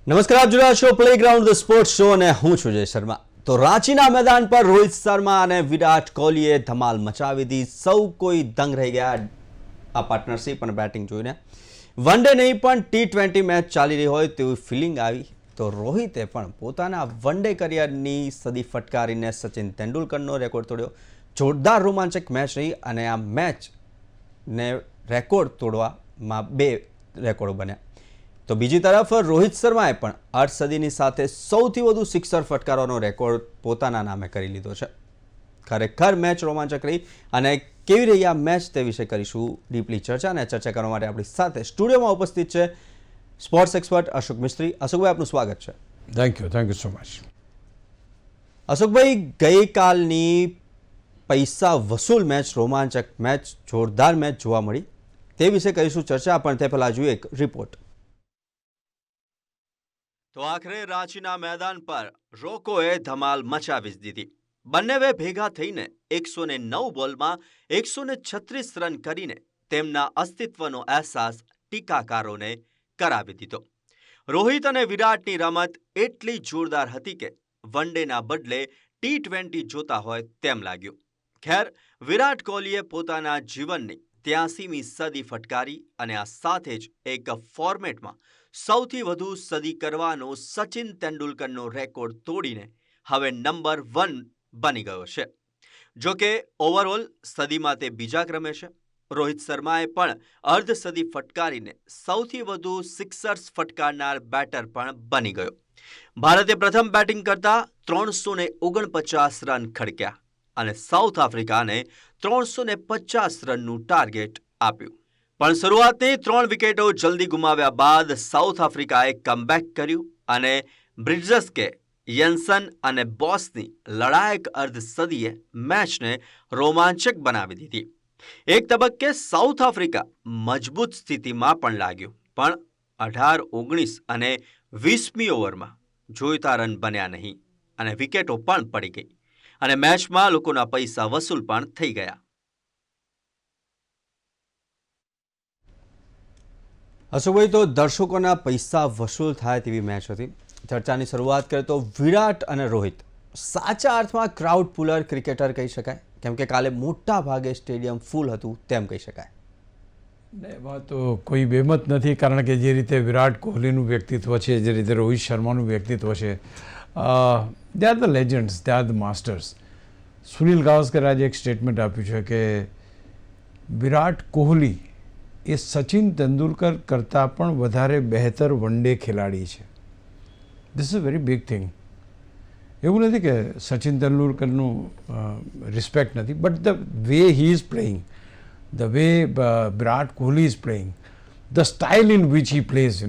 નમસ્કાર, આપ જોઈ રહ્યા છો પ્લેગ્રાઉન્ડ ધ સ્પોર્ટ્સ શો અને હું છું જય શર્મા. તો રાંચીના મેદાન પર રોહિત શર્મા અને વિરાટ કોહલીએ ધમાલ મચાવી દી. સૌ કોઈ દંગ રહી ગયા આ પાર્ટનરશિપ અને બેટિંગ જોઈને. વન ડે નહીં પણ T20 મેચ ચાલી રહી હોય તેવી ફિલિંગ આવી. તો રોહિતે પણ પોતાના વન ડે કરિયરની સદી ફટકારીને સચિન તેંડુલકરનો રેકોર્ડ તોડ્યો. જોરદાર રોમાંચક મેચ રહી અને આ મેચને રેકોર્ડ તોડવામાં 2 રેકોર્ડો બન્યા. તો બીજી તરફ રોહિત શર્માએ પણ અર્ધસદીની સાથે સૌથી વધુ સિક્સર ફટકારવાનો રેકોર્ડ પોતાના નામે કરી લીધો છે. ખરેખર મેચ રોમાંચક રહી અને કેવી રહી આ મેચ તે વિશે કરીશું ડીપલી ચર્ચા. અને ચર્ચા કરવા માટે આપણી સાથે સ્ટુડિયોમાં ઉપસ્થિત છે સ્પોર્ટ્સ એક્સપર્ટ અશોક મિસ્ત્રી. અશોકભાઈ, આપનું સ્વાગત છે. Thank you so much. અશોકભાઈ, ગઈકાલની પૈસા વસૂલ મેચ, રોમાંચક મેચ, જોરદાર મેચ જોવા મળી, તે વિશે કરીશું ચર્ચા. પણ તે પહેલાં જોઈએ એક રિપોર્ટ. તો આખરે રાંચીના મેદાન પર રોકોએ ધમાલ મચાવી દીધી. બંનેવે ભેગા થઈને 109 બોલમાં 136 રન કરીને તેમના અસ્તિત્વનો અહેસાસ ટીકાકારોને કરાવી દીધો. રોહિત અને વિરાટની રમત એટલી જોરદાર હતી કે વન ડેના બદલે T20 જોતા હોય તેમ લાગ્યું. ખેર, વિરાટ કોહલીએ પોતાના જીવનની 83મી સદી ફટકારી અને આ સાથે જ એક ફોર્મેટમાં સૌથી વધુ સદી કરવાનો સચિન તેંડુલકરનો રેકોર્ડ તોડીને હવે નંબર 1 બની ગયો છે. જો કે ઓવરઓલ સદીમાં તે બીજા ક્રમે છે. રોહિત શર્માએ પણ અર્ધ સદી ફટકારીને સૌથી વધુ સિક્સર્સ ફટકારનાર બેટર પણ બની ગયો. ભારતે પ્રથમ બેટિંગ કરતા 349 રન ખડક્યા અને સાઉથ આફ્રિકાને 350 રનનું ટાર્ગેટ આપ્યું. પણ શરૂઆતની 3 વિકેટો જલ્દી ગુમાવ્યા બાદ સાઉથ આફ્રિકાએ કમબેક કર્યું અને બ્રિજ્સકે, યેન્સન અને બોસની લડાયક અર્ધસદીએ મેચને રોમાંચક બનાવી દીધી. એક તબક્કે સાઉથ આફ્રિકા મજબૂત સ્થિતિમાં પણ લાગ્યું, પણ 18, 19 અને 20મી ઓવરમાં જોઈતા રન બન્યા નહીં અને વિકેટો પણ પડી ગઈ અને મેચમાં લોકોના પૈસા વસૂલ પણ થઈ ગયા. અશોકભાઈ, તો દર્શકોના પૈસા વસૂલ થાય તેવી મેચ હતી. ચર્ચાની શરૂઆત કરીએ તો વિરાટ અને રોહિત સાચા અર્થમાં ક્રાઉડ પુલર ક્રિકેટર કહી શકાય, કેમ કે કાલે મોટા ભાગે સ્ટેડિયમ ફૂલ હતું તેમ કહી શકાય. એમાં તો કોઈ બેમત નથી, કારણ કે જે રીતે વિરાટ કોહલીનું વ્યક્તિત્વ છે, જે રીતે રોહિત શર્માનું વ્યક્તિત્વ છે, they are the legends, they are the masters. Sunil ગાવસ્કરે આજે એક સ્ટેટમેન્ટ આપ્યું છે કે વિરાટ કોહલી એ સચિન તેંડુલકર કરતાં પણ વધારે બહેતર વન ડે ખેલાડી છે. This is very big thing. એવું નથી કે સચિન તેંડુલકરનું રિસ્પેક્ટ નથી, but the way he is playing, the way Virat Kohli is playing, the style in which he plays,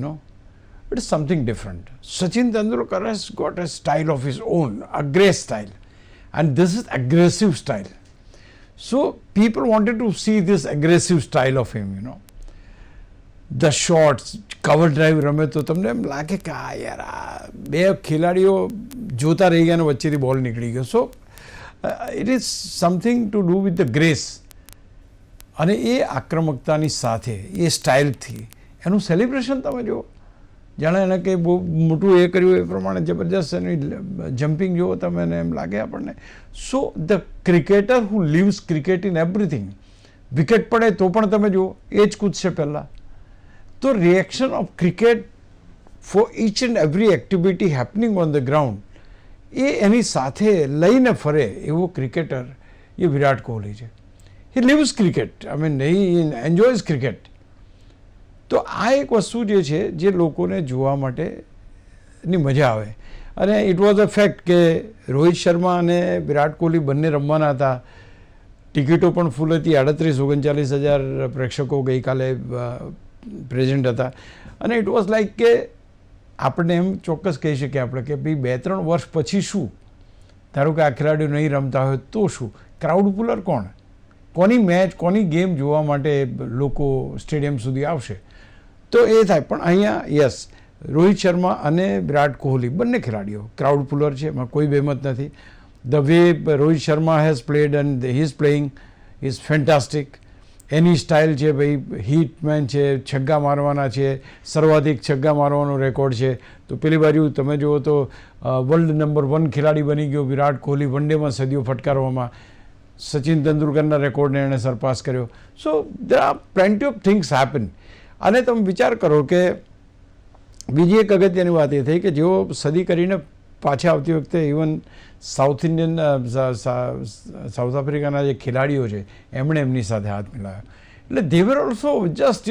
it is something different. Sachin Tendulkar has got a style of his own, a great style, and this is aggressive style. So people wanted to see this aggressive style of him, The shots, cover drive રમે તો તમને એમ લાગે કે યાર આ 2 ખેલાડીઓ જોતા રહી ગયા અને વચ્ચેથી બોલ નીકળી ગયો. So it is something to do with the grace, અને એ આક્રમકતાની સાથે એ સ્ટાઇલથી એનું સેલિબ્રેશન તમે જુઓ, જાણે એને કંઈ બહુ મોટું એ કર્યું એ પ્રમાણે જબરજસ્ત એની જમ્પિંગ જુઓ તમે, એને એમ લાગે આપણને. So the cricketer who lives cricket in everything, wicket પડે તો પણ તમે જુઓ એ જ કૂદશે પહેલાં. તો reaction of cricket for each and every activity happening on the ground, એ એની સાથે લઈને ફરે એવો ક્રિકેટર એ વિરાટ કોહલી છે. He lives cricket, I mean he enjoys cricket. તો આ એક વસ્તુ જે છે જે લોકોને જોવા માટેની મજા આવે. અને ઇટ વોઝ અ ફેક્ટ કે રોહિત શર્મા અને વિરાટ કોહલી બંને રમવાના હતા. ટિકિટો પણ ફૂલ હતી. 38-39 હજાર પ્રેક્ષકો ગઈકાલે પ્રેઝન્ટ હતા. અને ઇટ વોઝ લાઈક કે આપણે એમ ચોક્કસ કહી શકીએ આપણે કે ભાઈ 2-3 વર્ષ પછી શું, ધારો કે આ ખેલાડીઓ નહીં રમતા હોય તો શું, ક્રાઉડ પુલર કોણ, કોની મેચ, કોની ગેમ જોવા માટે લોકો સ્ટેડિયમ સુધી આવશે, તો એ થાય. પણ અહીંયા યસ, રોહિત શર્મા અને વિરાટ કોહલી બંને ખેલાડીઓ ક્રાઉડ પુલર છે, એમાં કોઈ બેમત નથી. The way Rohit Sharma has played and he is playing is fantastic. Any style છે ભાઈ, હિટમેન છે, છગ્ગા મારવાના છે, સર્વાધિક છગ્ગા મારવાનો રેકોર્ડ છે. તો પેલી બાજુ તમે જુઓ તો વર્લ્ડ નંબર 1 ખેલાડી બની ગયો વિરાટ કોહલી, વન ડેમાં સદીઓ ફટકારવામાં. સચિન તેંડુલકરના રેકોર્ડને એણે સરપાસ કર્યો. So there are plenty of things happen. અને તમે વિચાર કરો કે બીજી એક અગત્યની વાત એ થઈ કે જેઓ સદી કરીને પાછા આવતી વખતે ઇવન સાઉથ ઇન્ડિયન સાઉથ આફ્રિકાના જે ખેલાડીઓ છે એમણે એમની સાથે હાથ મિલાવ્યો. એટલે they were also just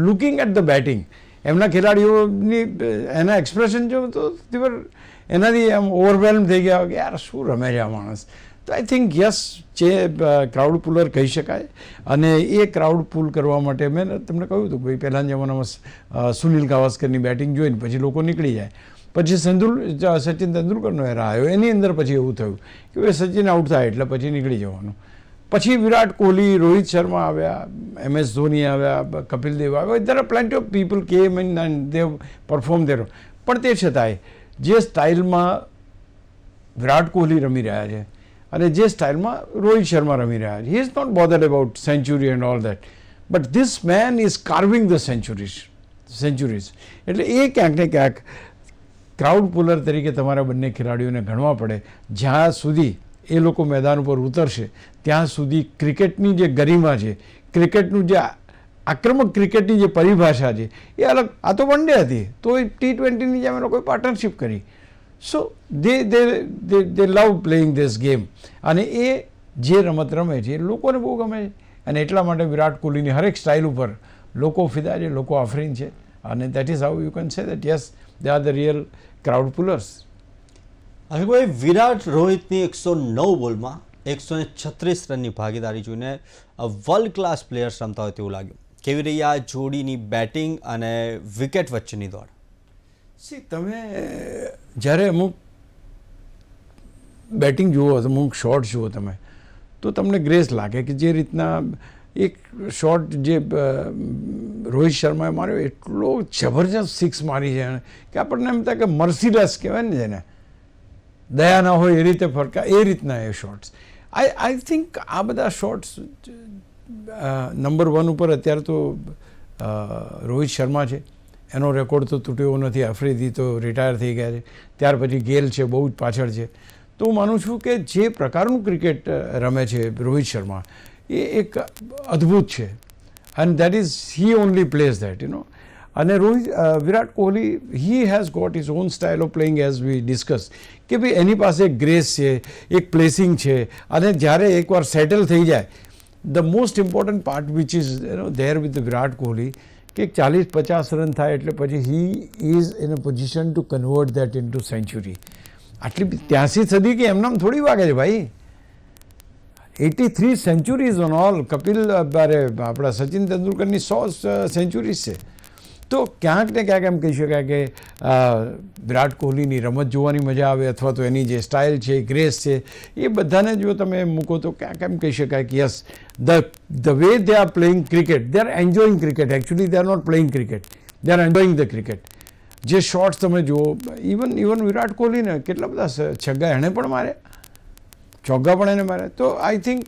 looking at the batting. એમના ખેલાડીઓની એના એક્સપ્રેશન જો તો દે વર એનાથી એમ ઓવરવેલ્મ થઈ ગયા કે યાર શું રમે છે આ માણસ. તો આઈ થિંક યસ જે ક્રાઉડ પુલર કહી શકાય. અને એ ક્રાઉડ પુલ કરવા માટે મેં તમને કહ્યું હતું ભાઈ પહેલાંના જમાનામાં સુનિલ ગાવસ્કરની બેટિંગ જોઈને પછી લોકો નીકળી જાય. પછી સચિન તેંડુલકરનો એરા આવ્યો, એની અંદર પછી એવું થયું કે ભાઈ સચિન આઉટ થાય એટલે પછી નીકળી જવાનું. પછી વિરાટ કોહલી, રોહિત શર્મા આવ્યા, MS ધોની આવ્યા, કપિલ દેવ આવ્યા. દેર આર પ્લેન્ટી ઓફ પીપલ કેમ એન્ડ દે પરફોર્મ દેર. પણ તે છતાંય જે સ્ટાઇલમાં વિરાટ કોહલી રમી રહ્યા છે અને જે સ્ટાઇલમાં રોહિત શર્મા રમી રહ્યા છે, he is not bothered about century and all that, but this man is carving the centuries. એટલે એ ક્યાંક ને ક્યાંક ક્રાઉડ પુલર તરીકે તમારા બંને ખેલાડીઓને ગણવા પડે. જ્યાં સુધી એ લોકો મેદાન ઉપર ઉતરશે ત્યાં સુધી ક્રિકેટની જે ગરિમા છે, ક્રિકેટનું જે આક્રમક ક્રિકેટની જે પરિભાષા છે એ અલગ. આ તો વન ડે હતી, તો T20ની જેમ એ લોકોએ પાર્ટનરશિપ કરી. સો દે લવ પ્લેઇંગ ધીસ ગેમ. અને એ જે રમત રમે છે એ લોકોને બહુ ગમે છે. અને એટલા માટે વિરાટ કોહલીની હરેક સ્ટાઇલ ઉપર લોકો ફિદા છે, લોકો આફરીન છે. અને that is how you can say that yes they are the real crowd pullers. ભાઈ, વિરાટ રોહિતની 109 બોલમાં 136 રનની ભાગીદારી જોઈને વર્લ્ડ ક્લાસ પ્લેયર્સ રમતા હોય તેવું લાગ્યું. કેવી રહી આ જોડીની બેટિંગ અને વિકેટ વચ્ચેની દોડ? તમે જ્યારે અમુક બેટિંગ જુઓ, અમુક શોટ જુઓ તમે, તો તમને ગ્રેસ લાગે કે જે રીતના એક શોટ જે રોહિત શર્માએ માર્યો એટલો જબરજસ્ત સિક્સ મારી છે કે આપણને એમ થાય કે મર્સીલેસ કહેવાય ને જેને, દયા ના હોય એ રીતે ફરકા, એ રીતના એ શોટ્સ. આઈ થિંક આ બધા શોટ્સ નંબર 1 ઉપર અત્યારે તો રોહિત શર્મા છે, એનો રેકોર્ડ તો તૂટ્યો નથી. આફ્રિદી તો રિટાયર થઈ ગયા છે. ત્યાર પછી ગેલ છે, બહુ જ પાછળ છે. તો હું માનું છું કે જે પ્રકારનું ક્રિકેટ રમે છે રોહિત શર્મા એ એક અદ્ભુત છે. And that is he only plays that અને Virat Kohli, he has got his own style of playing as we discuss કે ભાઈ એની પાસે એક ગ્રેસ છે, એક પ્લેસિંગ છે. અને જ્યારે એકવાર સેટલ થઈ જાય, the most important part which is there with Virat Kohli કે 40-50 રન થાય એટલે પછી he is in a position to convert that into century. આટલી 83 સદી કે એમનામ થોડી વાગે છે ભાઈ. 83 સેન્ચુરીઝ ઓન ઓલ. આપણા સચિન તેંડુલકરની 100 સેન્ચુરીઝ છે. તો ક્યાંક ને ક્યાંક એમ કહી શકાય કે વિરાટ કોહલીની રમત જોવાની મજા આવે, અથવા તો એની જે સ્ટાઇલ છે, ગ્રેસ છે, એ બધાને જો તમે મૂકો તો ક્યાંક એમ કહી શકાય કે yes the way they are playing cricket, they are enjoying cricket. Actually they are not playing cricket, they are enjoying the cricket. જે શોટ્સ તમે જુઓ, ઇવન વિરાટ કોહલીને કેટલા બધા છગ્ગા એણે પણ માર્યા, ચોગ્ગા પણ એને માર્યા. તો આઈ થિંક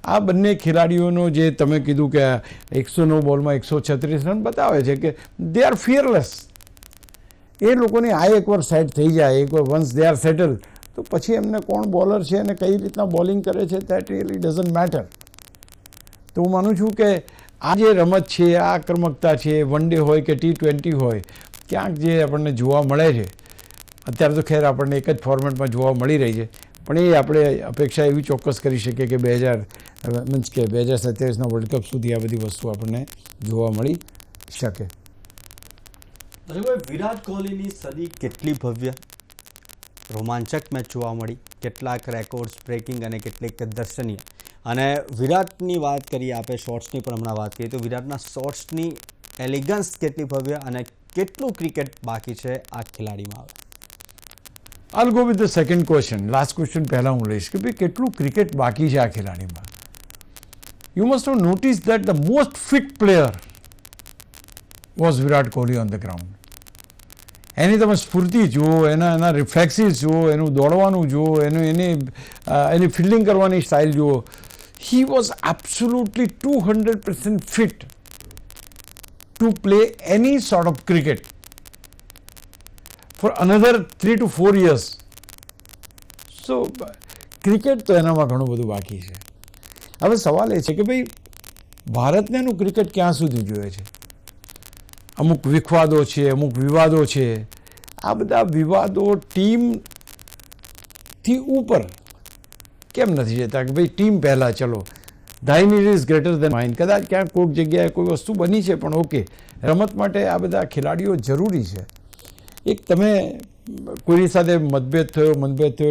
આ બંને ખેલાડીઓનો જે તમે કીધું કે 109 બોલમાં 136 રન બતાવે છે કે દે આર ફિયરલેસ. એ લોકોની આ એકવાર સેટ થઈ જાય, એકવાર વન્સ દે આર સેટલ, તો પછી એમને કોણ બોલર છે અને કઈ રીતના બોલિંગ કરે છે દેટ રિયલી ડઝન્ટ મેટર. તો હું માનું છું કે આ જે રમત છે, આ આક્રમકતા છે, વન ડે હોય કે T20 હોય, ક્યાંક જે આપણને જોવા મળે છે અત્યારે, તો ખેર આપણને એક જ ફોર્મેટમાં જોવા મળી રહી છે, પણ એ આપણે અપેક્ષા એવી ચોક્કસ કરી શકીએ કે 2027ના વર્લ્ડ કપ સુધી આ બધી વસ્તુ આપણને જોવા મળી શકે. વિરાટ કોહલીની સદી કેટલી ભવ્ય, રોમાંચક મેચ જોવા મળી, કેટલાક રેકોર્ડ્સ બ્રેકિંગ અને કેટલીક દર્શનીય. અને વિરાટની વાત કરીએ, આપણે શોર્ટ્સની પણ હમણાં વાત કરીએ, તો વિરાટના શોર્ટ્સની એલિગન્સ કેટલી ભવ્ય અને કેટલું ક્રિકેટ બાકી છે આ ખેલાડીમાં આવે? I'll go with the second question. Last question પહેલાં હું લઈશ કે ભાઈ કેટલું ક્રિકેટ બાકી છે આ ખેલાડીમાં. You must have noticed that the most fit player was Virat Kohli on the ground. એની તમે સ્ફૂર્તિ જુઓ, એના રિફ્લેક્સિસ જુઓ, એનું દોડવાનું જુઓ, એની ફિલ્ડિંગ કરવાની સ્ટાઇલ જુઓ. he was absolutely 200% fit to play any sort of cricket for another 3 to 4 years. So, cricket તો એનામાં ઘણું બધું બાકી છે. હવે સવાલ એ છે કે ભાઈ ભારતને એનું ક્રિકેટ ક્યાં સુધી જોઈએ છે? અમુક વિખવાદો છે, અમુક વિવાદો છે. આ બધા વિવાદો ટીમથી ઉપર કેમ નથી જતા કે ભાઈ ટીમ પહેલાં ચલો, thy need is greater than mine. કદાચ ક્યાંક કોઈક જગ્યાએ કોઈ વસ્તુ બની છે પણ ઓકે, રમત માટે આ બધા ખેલાડીઓ જરૂરી છે. એક તમે કોઈની સાથે મતભેદ થયો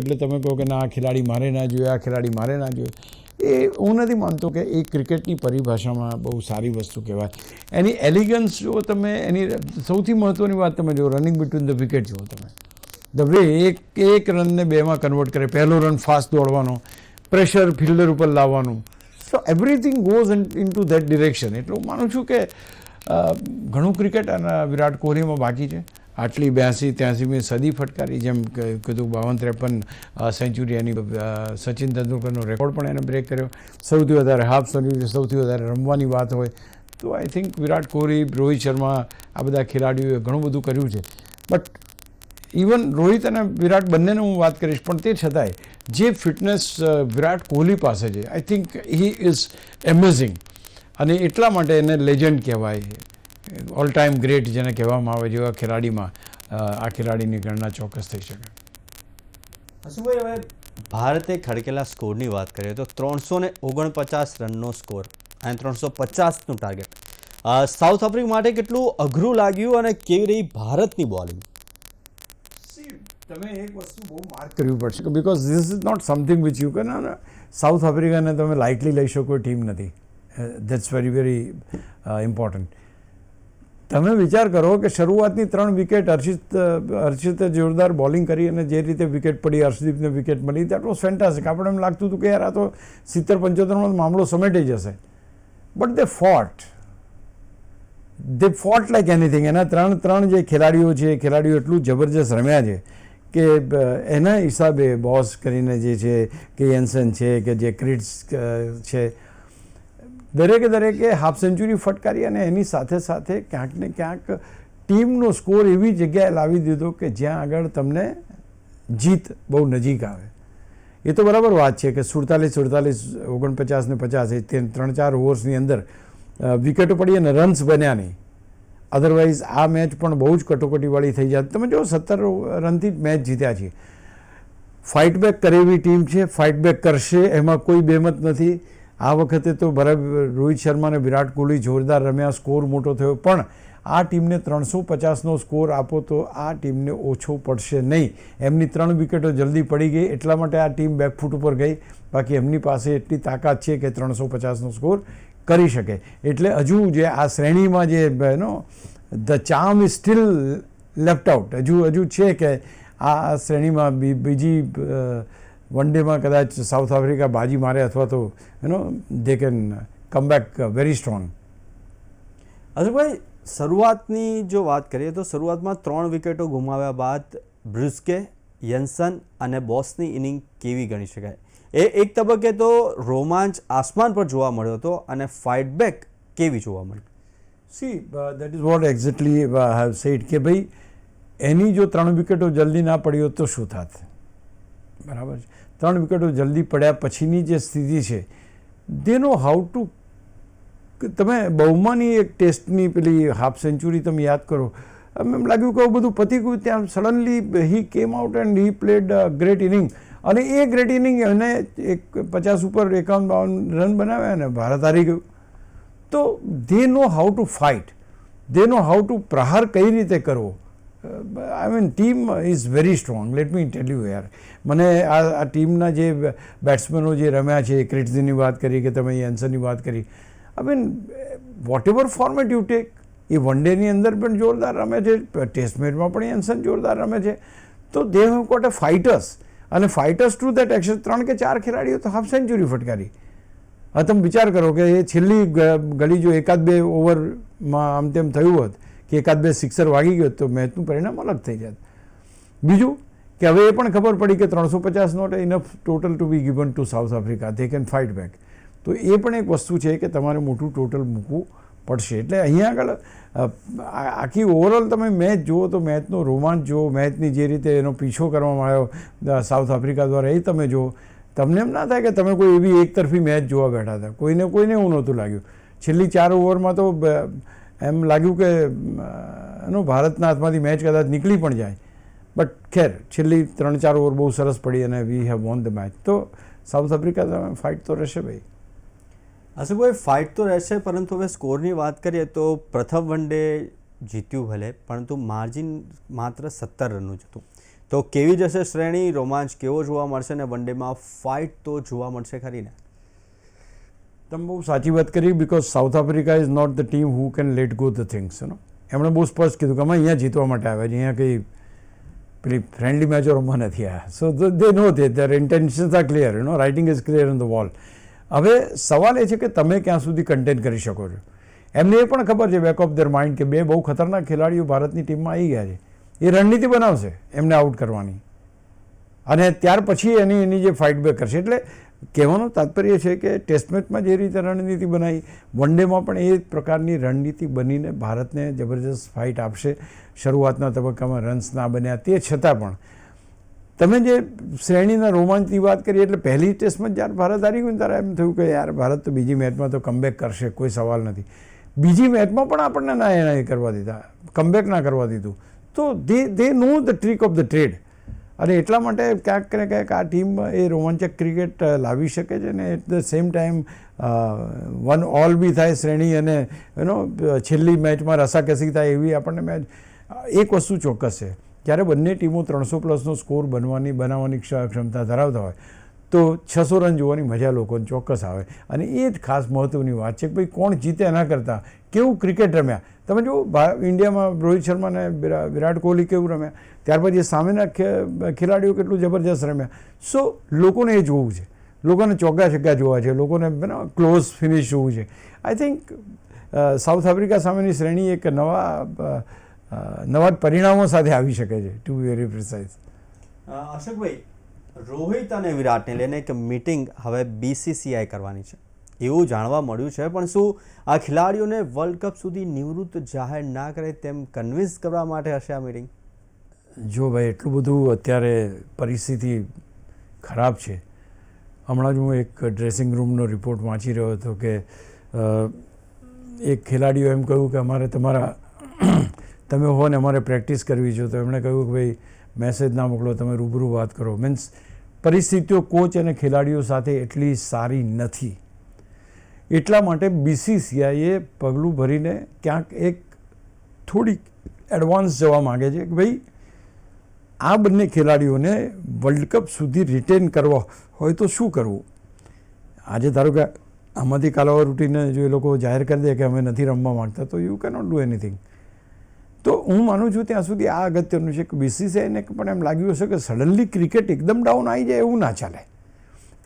એટલે તમે કહો કે ના આ ખેલાડી મારે ના જોઈએ, આ ખેલાડી મારે ના જોઈએ, એ હું નથી માનતો કે એ ક્રિકેટની પરિભાષામાં બહુ સારી વસ્તુ કહેવાય. એની એલિગન્સ જો તમે, એની સૌથી મહત્ત્વની વાત તમે જો રનિંગ બિટવીન ધ વિકેટ જુઓ તમે, ધ વે એક રનને બેમાં કન્વર્ટ કરે, પહેલો રન ફાસ્ટ દોડવાનો, પ્રેશર ફિલ્ડર ઉપર લાવવાનું, સો everything goes in two that direction. એટલે હું માનું છું કે ઘણું ક્રિકેટ અને વિરાટ કોહલીમાં બાકી છે. આટલી 82-83મી સદી ફટકારી, જેમ કીધું 52-53 સેન્ચુરી, એની સચિન તેંડુલકરનો રેકોર્ડ પણ એને બ્રેક કર્યો. સૌથી વધારે હાફ સેન્ચુરી, સૌથી વધારે રમવાની વાત હોય તો આઈ થિંક વિરાટ કોહલી, રોહિત શર્મા, આ બધા ખેલાડીઓએ ઘણું બધું કર્યું છે. બટ ઇવન રોહિત અને વિરાટ બંનેને હું વાત કરીશ, પણ તે છતાંય જે ફિટનેસ વિરાટ કોહલી પાસે છે, I think he is amazing. અને એટલા માટે એને લેજન્ડ કહેવાય, ઓલ ટાઈમ ગ્રેટ જેને કહેવામાં આવે, જેવા ખેલાડીમાં આ ખેલાડીની ગણના ચોક્કસ થઈ શકે. હસુભાઈ, હવે ભારતે ખડકેલા સ્કોરની વાત કરીએ તો 349 રનનો સ્કોર અને 350નું ટાર્ગેટ. સાઉથ આફ્રિકા માટે કેટલું અઘરું લાગ્યું અને કેવી રહી ભારતની બોલિંગ? તમે એક વસ્તુ બહુ માર્ક કરવી પડશે કે because this is not something which you can, south આફ્રિકાને તમે લાઇટલી લઈ શકો ટીમ નથી. That's very important. તમે વિચાર કરો કે શરૂઆતની 3 વિકેટ હર્ષિતે જોરદાર બોલિંગ કરી અને જે રીતે વિકેટ પડી, હર્ષદીપને વિકેટ મળી, દેટ વોઝ ફેન્ટાસ્ટિક. આપણે એમ લાગતું હતું કે યાર આ તો 70-75માં મામલો સમેટાઈ જશે. But they fought like anything. એના 3 જે ખેલાડીઓ છે, એ ખેલાડીઓ એટલું જબરજસ્ત રમ્યા છે કે એના હિસાબે બોસ કરીને જે છે, કે યેન્સન છે, કે જે ક્રિટ્સ છે, દરેકે હાફ સેન્ચુરી ફટકારી અને એની સાથે સાથે ક્યાંક ને ક્યાંક ટીમનો સ્કોર એવી જગ્યાએ લાવી દીધો કે જ્યાં આગળ તમને જીત બહુ નજીક આવે. એ તો બરાબર વાત છે કે 47, 49 ને 50 એ 3-4 ઓવર્સની અંદર વિકેટો પડી અને રન્સ બન્યા નહીં. અધરવાઇઝ આ મેચ પણ બહુ જ કટોકટીવાળી થઈ જાય. તમે જો 17 રનથી જ મેચ જીત્યા છે. ફાઇટ બેક કરે એવી ટીમ છે, ફાઇટ બેક કરશે, એમાં કોઈ બેમત નથી. આ વખતે તો બરાબર રોહિત શર્મા અને વિરાટ કોહલી જોરદાર રમ્યા, સ્કોર મોટો થયો, પણ આ ટીમને 350નો સ્કોર આપો તો આ ટીમને ઓછો પડશે નહીં. એમની 3 વિકેટો જલ્દી પડી ગઈ, એટલા માટે આ ટીમ બેકફૂટ ઉપર ગઈ. બાકી એમની પાસે એટલી તાકાત છે કે 350નો સ્કોર કરી શકે. એટલે હજુ જે આ શ્રેણીમાં જે the charm is still left out, હજુ છે કે આ શ્રેણીમાં બીજી વન ડેમાં કદાચ સાઉથ આફ્રિકા બાજી મારે અથવા તો they can come back very strong. અઝરભાઈ, શરૂઆતની જો વાત કરીએ તો શરૂઆતમાં 3 વિકેટો ગુમાવ્યા બાદ બ્રુસ્કે, યેન્સન અને બોસની ઇનિંગ કેવી ગણી શકાય? એ એક તબક્કે તો રોમાંચ આસમાન પર જોવા મળ્યો હતો અને ફાઇટ બેક કેવી જોવા મળી? See that is what exactly I have sad કે ભાઈ એની જો 3 વિકેટો જલ્દી ના પડી હોત તો શું થાત? બરાબર છે. 3 વિકેટો જલ્દી પડ્યા પછીની જે સ્થિતિ છે, દે નો હાઉ ટુ. તમે બહુમાની એક ટેસ્ટની પેલી હાફ સેન્ચુરી તમે યાદ કરો, એમ લાગ્યું કે બધું પતી ગયું, ત્યાં suddenly he came out and he played great inning. અને એ ગ્રેટ ઇનિંગ એને 50 ઉપર 51-52 રન બનાવ્યા અને ભારત હારી ગયું. તો they know how to fight, they know how to પ્રહાર કઈ રીતે કરવો. I mean team is very strong, let me tell you યાર. મને આ ટીમના જે બેટ્સમેનો જે રમ્યા છે, ક્રિટ્સની વાત કરી કે તમે યેન્સનની વાત કરી, I mean whatever format you take, એ વન ડેની અંદર પણ જોરદાર રમે છે, ટેસ્ટ મેચમાં પણ યેન્સન જોરદાર રમે છે. તો they have got a fighters, અને ફાઇટર્સ ટુ દેટ એક્શન. 3 કે 4 ખેલાડીઓ તો હાફ સેન્ચુરી ફટકારી. હવે તમે વિચાર કરો કે એ છેલ્લી ગળી જો 1-2 ઓવરમાં આમ તેમ થયું હોત કે 1-2 સિક્સર વાગી ગયો તો મેચનું પરિણામ અલગ થઈ જાત. બીજું કે હવે એ પણ ખબર પડી કે 350 not enough total to be given to South Africa, they can fight back. તો એ પણ એક વસ્તુ છે કે તમારે મોટું ટોટલ મૂકવું પડશે. એટલે અહીંયા આગળ આખી ઓવરઓલ તમે મેચ જુઓ તો મેચનો રોમાંચ જુઓ, મેચની જે રીતે એનો પીછો કરવામાં આવ્યો સાઉથ આફ્રિકા દ્વારા, એ તમે જુઓ. તમને એમ ના થાય કે તમે કોઈ એવી એકતરફી મેચ જોવા બેઠા હતા. કોઈને એવું નહોતું લાગ્યું. છેલ્લી 4 ઓવરમાં તો એમ લાગ્યું કે ભારતના હાથમાંથી મેચ કદાચ નીકળી પણ જાય. બટ ખેર છેલ્લી 3-4 ઓવર બહુ સરસ પડી અને we have won the match. તો સાઉથ આફ્રિકા સામે ફાઇટ તો રહેશે ભાઈ. અશોકભાઈ, ફાઇટ તો રહેશે, પરંતુ હવે સ્કોરની વાત કરીએ તો પ્રથમ વન ડે જીત્યું ભલે, પરંતુ માર્જિન માત્ર 17 રનનું જ હતું. તો કેવી જશે શ્રેણી, રોમાંચ કેવો જોવા મળશે ને વન ડેમાં ફાઇટ તો જોવા મળશે ખરી ને? તમે બહુ સાચી વાત કરી, because South Africa is not the team who can let go the things. એમણે બહુ સ્પષ્ટ કીધું કે અમે અહીંયા જીતવા માટે આવ્યા છે, અહીંયા કંઈ પેલી ફ્રેન્ડલી મેચો રમવા નથી આવ્યા. So they know their intentions are clear, writing is clear on the wall. હવે સવાલ એ છે કે તમે ક્યાં સુધી કન્ટેન કરી શકો છો. એમને એ પણ ખબર છે બેક ઓફ ધેર માઇન્ડ કે 2 બહુ ખતરનાક ખેલાડીઓ ભારતની ટીમમાં આવી ગયા છે. એ રણનીતિ બનાવશે એમને આઉટ કરવાની, અને ત્યાર પછી એની જે ફાઇટ બેક કરશે. એટલે કહેવાનું તાત્પર્ય છે કે ટેસ્ટ મેચમાં જે રીતે રણનીતિ બનાવી, વન ડેમાં પણ એ પ્રકારની રણનીતિ બનીને ભારતને જબરજસ્ત ફાઇટ આપશે. શરૂઆતના તબક્કામાં રન્સ ના બન્યા તે છતાં પણ તમે જે શ્રેણીના રોમાંચની વાત કરી, એટલે પહેલી ટેસ્ટમાં જ્યારે ભારત હારી ગયું ત્યારે એમ થયું કે યાર ભારત તો બીજી મેચમાં તો કમબેક કરશે, કોઈ સવાલ નથી. બીજી મેચમાં પણ આપણને ના કરવા દીધા, કમબેક ના કરવા દીધું. તો they know the trick of the trade, અને એટલા માટે ક્યાંક ને ક્યાંક આ ટીમ એ રોમાંચક ક્રિકેટ લાવી શકે છે. ને at the same time 1 all બી થાય શ્રેણી, અને છેલ્લી મેચમાં રસાકસી થાય એવી આપણને મેચ. એક વસ્તુ ચોક્કસ છે, જ્યારે બંને ટીમો 300+ સ્કોર બનાવવાની ક્ષમતા ધરાવતા હોય તો 600 રન જોવાની મજા લોકોને ચોક્કસ આવે. અને એ જ ખાસ મહત્ત્વની વાત છે કે ભાઈ કોણ જીતે એના કરતાં કેવું ક્રિકેટ રમ્યા. તમે જુઓ ઇન્ડિયામાં રોહિત શર્મા અને વિરાટ કોહલી કેવું રમ્યા, ત્યાર પછી સામેના ખેલાડીઓ કેટલું જબરજસ્ત રમ્યા. સો લોકોને એ જોવું છે, લોકોને ચોગ્ગા છગ્ગા જોવા છે, લોકોને ક્લોઝ ફિનિશ જોવું છે. આઈ થિંક સાઉથ આફ્રિકા સામેની શ્રેણી એક નવા પરિણામો સાથે આવી શકે છે, ટુ બી વેરી પ્રિસાઇઝ. અશોકભાઈ, રોહિત અને વિરાટને લઈને એક મીટિંગ હવે BCCI કરવાની છે એવું જાણવા મળ્યું છે, પણ શું આ ખેલાડીઓને વર્લ્ડ કપ સુધી નિવૃત્ત જાહેર ના કરે તેમ કન્વિન્સ કરવા માટે હશે આ મીટિંગ? જો ભાઈ, એટલું બધું અત્યારે પરિસ્થિતિ ખરાબ છે. હમણાં જ હું એક ડ્રેસિંગ રૂમનો રિપોર્ટ વાંચી રહ્યો હતો કે એક ખેલાડીઓ એમ કહ્યું કે અમારે તમે હો ને અમારે પ્રેક્ટિસ કરવી છે. તો એમણે કહ્યું કે ભાઈ મેસેજ ના મોકલો, તમે રૂબરૂ વાત કરો. મીન્સ પરિસ્થિતિઓ કોચ અને ખેલાડીઓ સાથે એટલી સારી નથી. એટલા માટે BCCIએ પગલું ભરીને ક્યાંક એક થોડીક એડવાન્સ જવા માગે છે કે ભાઈ આ બંને ખેલાડીઓને વર્લ્ડ કપ સુધી રિટેન કરવા હોય તો શું કરવું. આજે ધારો કે આમાંથી કાલાવા રૂટીને જો એ લોકો જાહેર કરી દે કે અમે નથી રમવા માગતા, તો યુ કેનોટ ડુ એનીથિંગ. તો હું માનું છું ત્યાં સુધી આ અગત્યનું છે કે BCCIને પણ એમ લાગ્યું હશે કે સડનલી ક્રિકેટ એકદમ ડાઉન આવી જાય એવું ના ચાલે.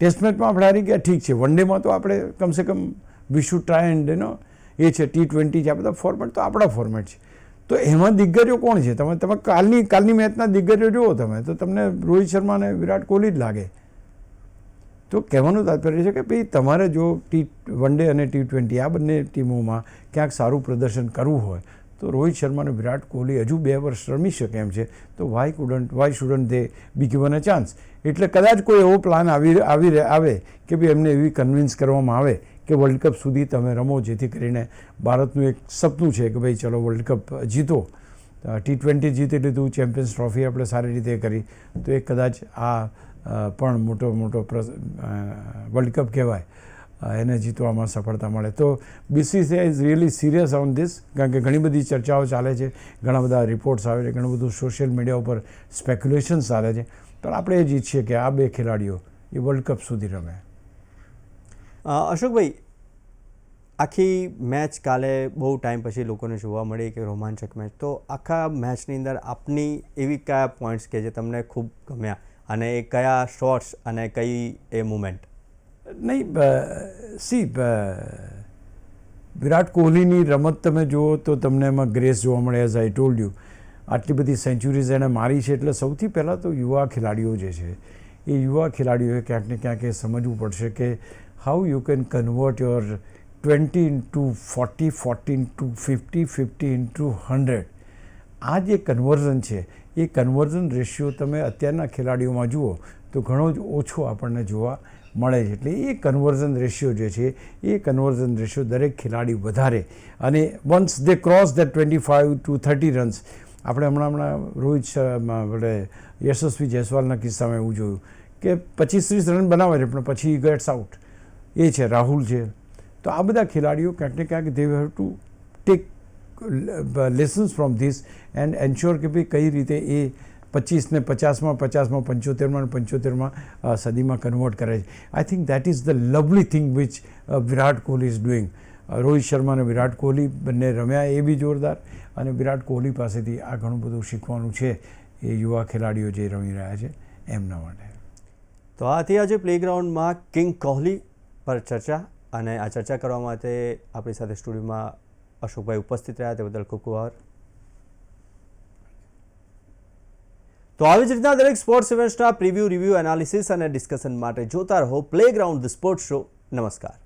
ટેસ્ટ મેચમાં આપણે હારી ગયા ઠીક છે, વન ડેમાં તો આપણે કમસે કમ વી શુડ ટ્રાય એન્ડ એ છે T20 છે, આ બધા ફોર્મેટ તો આપણા ફોર્મેટ છે. તો એમાં દિગ્ગજો કોણ છે? તમે કાલની મેચના દિગ્ગજો જુઓ તમે તો તમને રોહિત શર્મા અને વિરાટ કોહલી જ લાગે. તો કહેવાનું તાત્પર્ય છે કે ભાઈ તમારે જો વન ડે અને T20 આ બંને ટીમોમાં ક્યાંક સારું પ્રદર્શન કરવું હોય તો રોહિત શર્મા અને વિરાટ કોહલી હજુ 2 વર્ષ રમી શકે એમ છે. તો why shouldn't they be given a chance. એટલે કદાચ કોઈ એવો પ્લાન આવે કે ભાઈ એમને એવી કન્વિન્સ કરવામાં આવે કે વર્લ્ડ કપ સુધી તમે રમો, જેથી કરીને ભારતનું એક સપનું છે કે ભાઈ ચલો વર્લ્ડ કપ જીતો. T20 જીતી લીધું, ચેમ્પિયન્સ ટ્રોફી આપણે સારી રીતે કરી, તો એ કદાચ આ પણ મોટો વર્લ્ડ કપ કહેવાય, એને જીતવામાં સફળતા મળે. તો BCCI is really serious on this, કારણ કે ઘણી બધી ચર્ચાઓ ચાલે છે, ઘણા બધા રિપોર્ટ્સ આવે છે, ઘણું બધું સોશિયલ મીડિયા ઉપર સ્પેક્યુલેશન્સ ચાલે છે. પણ આપણે એ જ ઈચ્છીએ કે આ 2 ખેલાડીઓ એ વર્લ્ડ કપ સુધી રમે. અશોકભાઈ, આખી મેચ કાલે બહુ ટાઈમ પછી લોકોને જોવા મળી કે રોમાંચક મેચ. તો આખા મેચની અંદર આપની એવી કયા પોઈન્ટ્સ કે જે તમને ખૂબ ગમ્યા, અને એ કયા શોટ્સ અને કઈ એ મુમેન્ટ? નહીં, વિરાટ કોહલીની રમત તમે જુઓ તો તમને એમાં ગ્રેસ જોવા મળે. એઝ આઈ ટોલ્ડ યુ, આટલી બધી સેન્ચુરીઝ એણે મારી છે. એટલે સૌથી પહેલાં તો યુવા ખેલાડીઓ જે છે એ યુવા ખેલાડીઓએ ક્યાંક ને ક્યાંક એ સમજવું પડશે કે how you can convert your 20 into 40, 40 into 50, 50 into 100. આ જે કન્વર્ઝન છે એ કન્વર્ઝન રેશિયો તમે અત્યારના ખેલાડીઓમાં જુઓ તો ઘણો જ ઓછો આપણને જોવા મળે છે. એટલે એ કન્વર્ઝન રેશિયો જે છે એ કન્વર્ઝન રેશિયો દરેક ખેલાડી વધારે અને once they cross the 25 to 30 runs, આપણે હમણાં રોહિત આપણે યશસ્વી જયસ્વાલના કિસ્સામાં એવું જોયું કે 25-30 રન બનાવે છે પણ પછી ગેટ્સ આઉટ. એ છે રાહુલ છે. તો આ બધા ખેલાડીઓ ક્યાંક ને ક્યાંક they have to take lessons from this and ensure કે ભાઈ કઈ રીતે એ 25ને 50માં 50માં 75માં 75માં સદીમાં કન્વર્ટ કરે છે. I think that is the lovely thing which Virat Kohli is doing. Rohit Sharma અને વિરાટ કોહલી બંને રમ્યા એ બી જોરદાર, અને વિરાટ કોહલી પાસેથી આ ઘણું બધું શીખવાનું છે એ યુવા ખેલાડીઓ જે રમી રહ્યા છે એમના માટે. તો આથી આજે પ્લેગ્રાઉન્ડમાં કિંગ કોહલી પર ચર્ચા, અને આ ચર્ચા કરવા માટે આપણી સાથે સ્ટુડિયોમાં અશોકભાઈ ઉપસ્થિત રહ્યા, તે બદલ ખૂબ ખૂબ આભાર. તો આવી જ રીતના દરેક સ્પોર્ટ્સ ઇવેન્ટ્સના પ્રિવ્યૂ, રિવ્યૂ, એનાલિસિસ અને ડિસ્કશન માટે જોતા રહો પ્લેગ્રાઉન્ડ ધ સ્પોર્ટ્સ શો. નમસ્કાર.